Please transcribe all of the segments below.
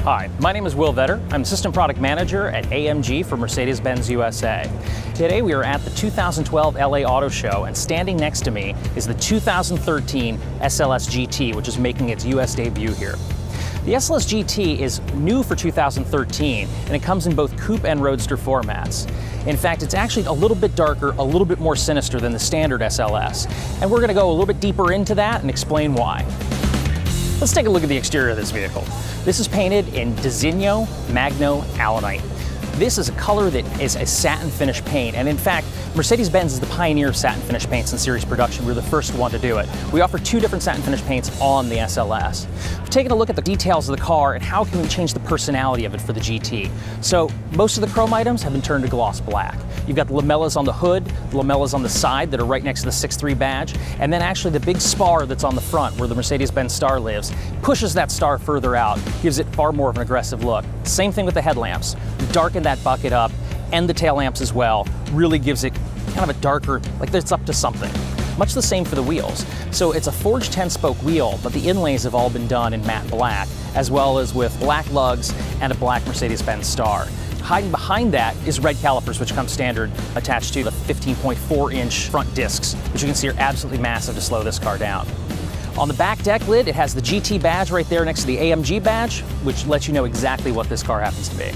Hi, my name is Will Vetter. I'm Assistant Product Manager at AMG for Mercedes-Benz USA. Today we are at the 2012 LA Auto Show, and standing next to me is the 2013 SLS GT, which is making its US debut here. The SLS GT is new for 2013, and it comes in both coupe and roadster formats. In fact, it's actually a little bit darker, a little bit more sinister than the standard SLS, and we're going to go a little bit deeper into that and explain why. Let's take a look at the exterior of this vehicle. This is painted in Disigno Magno Allanite. This is a color that is a satin finish paint, and in fact, Mercedes-Benz is the pioneer of satin finish paints in series production. We're the first one to do it. We offer two different satin finish paints on the SLS. We've taken a look at the details of the car and how can we change the personality of it for the GT. So most of the chrome items have been turned to gloss black. You've got the lamellas on the hood, the lamellas on the side that are right next to the 6.3 badge, and then actually the big spar that's on the front where the Mercedes-Benz star lives pushes that star further out, gives it far more of an aggressive look. Same thing with the headlamps. Darken that bucket up, and the tail lamps as well, really gives it kind of a darker, like it's up to something. Much the same for the wheels. So it's a forged 10-spoke wheel, but the inlays have all been done in matte black, as well as with black lugs and a black Mercedes-Benz star. Hiding behind that is red calipers, which come standard attached to the 15.4-inch front discs, which you can see are absolutely massive to slow this car down. On the back deck lid, it has the GT badge right there next to the AMG badge, which lets you know exactly what this car happens to be.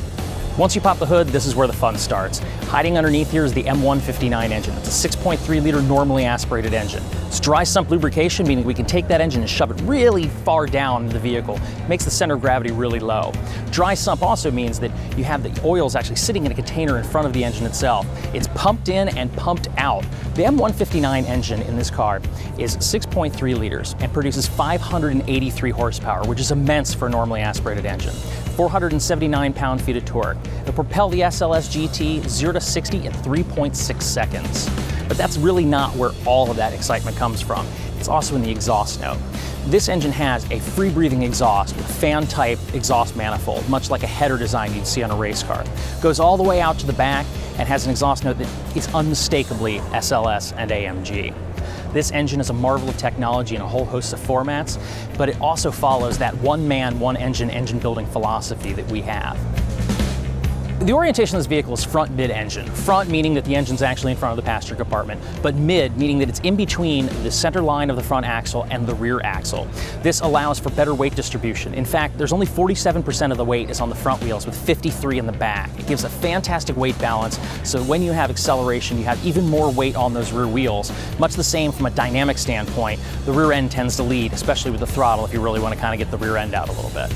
Once you pop the hood, this is where the fun starts. Hiding underneath here is the M159 engine. It's a 6.3-liter normally aspirated engine. It's dry sump lubrication, meaning we can take that engine and shove it really far down into the vehicle. It makes the center of gravity really low. Dry sump also means that you have the oils actually sitting in a container in front of the engine itself. It's pumped in and pumped out. The M159 engine in this car is 6.3 liters and produces 583 horsepower, which is immense for a normally aspirated engine. 479 pound-feet of torque. It'll propel the SLS GT 0 to 60 in 3.6 seconds. But that's really not where all of that excitement comes from. It's also in the exhaust note. This engine has a free-breathing exhaust with fan-type exhaust manifold, much like a header design you'd see on a race car. It goes all the way out to the back and has an exhaust note that is unmistakably SLS and AMG. This engine is a marvel of technology in a whole host of formats, but it also follows that one-man, one-engine building philosophy that we have. The orientation of this vehicle is front-mid engine. Front meaning that the engine's actually in front of the passenger compartment, but mid meaning that it's in between the center line of the front axle and the rear axle. This allows for better weight distribution. In fact, there's only 47% of the weight is on the front wheels with 53% in the back. It gives a fantastic weight balance, so when you have acceleration, you have even more weight on those rear wheels. Much the same from a dynamic standpoint, the rear end tends to lead, especially with the throttle if you really want to kind of get the rear end out a little bit.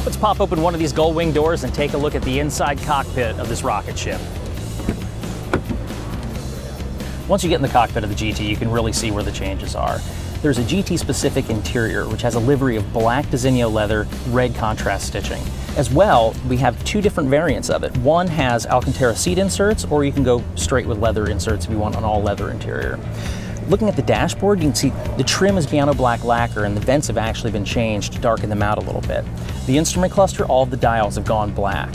Let's pop open one of these gull wing doors and take a look at the inside cockpit of this rocket ship. Once you get in the cockpit of the GT, you can really see where the changes are. There's a GT-specific interior, which has a livery of black Disigno leather, red contrast stitching. As well, we have two different variants of it. One has Alcantara seat inserts, or you can go straight with leather inserts if you want an all-leather interior. Looking at the dashboard, you can see the trim is piano black lacquer and the vents have actually been changed to darken them out a little bit. The instrument cluster, all of the dials have gone black.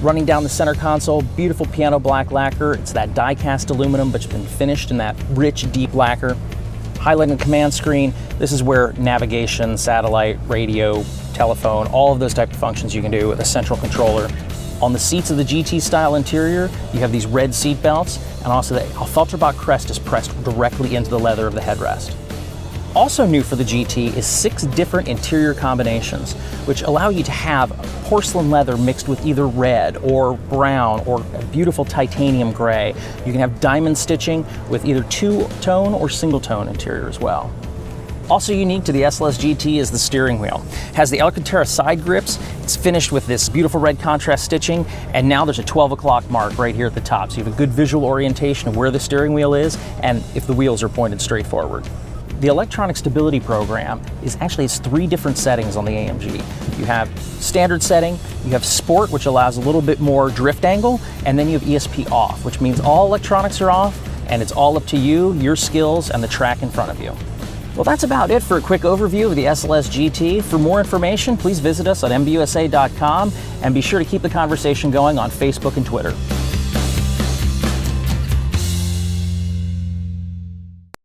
Running down the center console, beautiful piano black lacquer. It's that die-cast aluminum, but it's been finished in that rich, deep lacquer. Highlighting the command screen, this is where navigation, satellite, radio, telephone, all of those type of functions you can do with a central controller. On the seats of the GT-style interior, you have these red seat belts, and also the Alfelterbach crest is pressed directly into the leather of the headrest. Also new for the GT is 6 different interior combinations, which allow you to have porcelain leather mixed with either red or brown or a beautiful titanium gray. You can have diamond stitching with either two-tone or single-tone interior as well. Also unique to the SLS GT is the steering wheel. It has the Alcantara side grips. It's finished with this beautiful red contrast stitching, and now there's a 12 o'clock mark right here at the top, so you have a good visual orientation of where the steering wheel is and if the wheels are pointed straight forward. The electronic stability program has 3 different settings on the AMG. You have standard setting, you have sport, which allows a little bit more drift angle, and then you have ESP off, which means all electronics are off, and it's all up to you, your skills, and the track in front of you. Well, that's about it for a quick overview of the SLS GT. For more information, please visit us at mbusa.com and be sure to keep the conversation going on Facebook and Twitter.